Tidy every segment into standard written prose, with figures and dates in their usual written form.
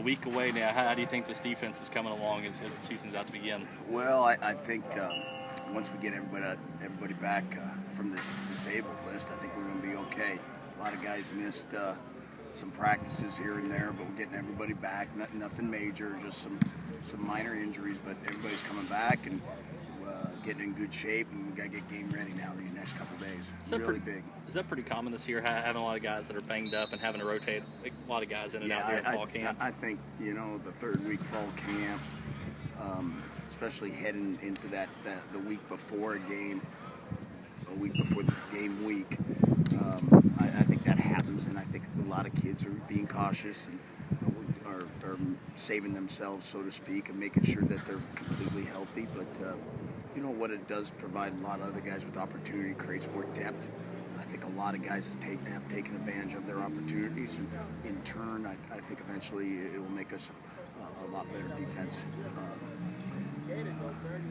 week away now. How do you think this defense is coming along as the season's about to begin? Well, I think once we get everybody back from this disabled list, I think we're going to be okay. A lot of guys missed some practices here and there, but we're getting everybody back. Nothing major, just some minor injuries, but everybody's coming back and getting in good shape, and we got to get game ready now these next couple days. Really big. Is that pretty common this year, having a lot of guys that are banged up and having to rotate a lot of guys in and out here in fall camp? I think, the third week fall camp, especially heading into the week before a week before the game week, I think that happens, and I think a lot of kids are being cautious and are saving themselves, so to speak, and making sure that they're completely healthy. But what it does provide a lot of other guys with opportunity, creates more depth. I think a lot of guys have taken advantage of their opportunities, and in turn, I think eventually it will make us a lot better defense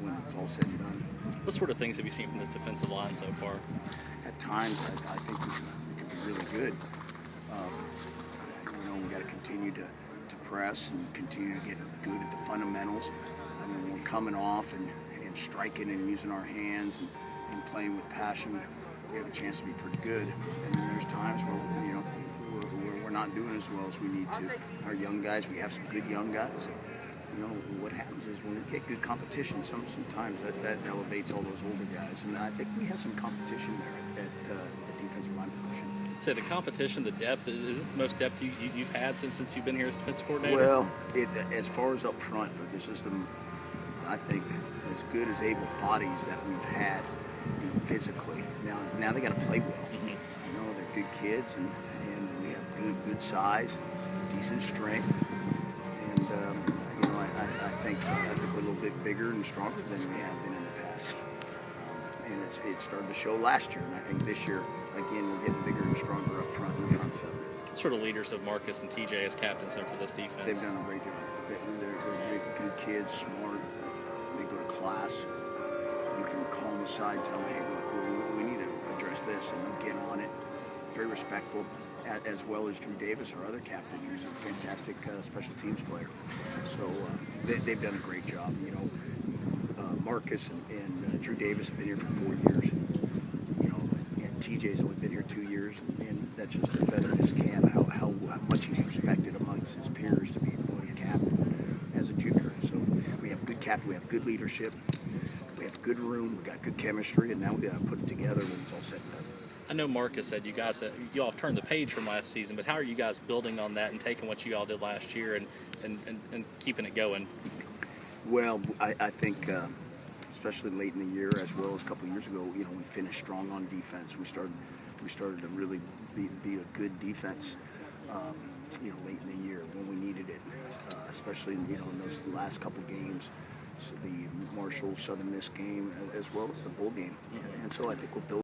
when it's all said and done. What sort of things have you seen from this defensive line so far? At times, I think we can be really good. We got to continue to press and continue to get good at the fundamentals. I mean, we're coming off and striking and using our hands and playing with passion. We have a chance to be pretty good. And then there's times where we're not doing as well as we need to. Our young guys, we have some good young guys. And, what happens is when we get good competition, sometimes that elevates all those older guys. And I think we have some competition there at the defensive line position. So the competition, the depth, is this the most depth you've had since you've been here as defensive coordinator? Well, as far as up front, this is I think, as good as able bodies that we've had physically. Now they got to play well. Mm-hmm. They're good kids, and we have good size, decent strength, and I think we're a little bit bigger and stronger than we have been in the past. And it started to show last year, and I think this year, again, we're getting bigger and stronger up front in the front seven. What sort of leaders have Marcus and TJ as captains for this defense? They've done a great job. They're good kids, smart. They go to class. You can call them aside and tell them, hey, look, we need to address this, and they'll get on it. Very respectful, as well as Drew Davis, our other captain, who's a fantastic special teams player. So they've done a great job. Marcus and Drew Davis have been here for 4 years. And TJ's only been here 2 years, and that's just a feather in his cap. How much he's respected amongst his peers to be voted captain as a junior. So we have good captain, we have good leadership, we have good room, we got good chemistry, and now we got to put it together when it's all said and done. I know Marcus said you all have turned the page from last season, but how are you guys building on that and taking what you all did last year and keeping it going? Well, I think especially late in the year, as well as a couple of years ago, we finished strong on defense. We started to really be a good defense, late in the year when we needed it, especially in those last couple games, so the Marshall Southern Miss game, as well as the bowl game. And so I think we're building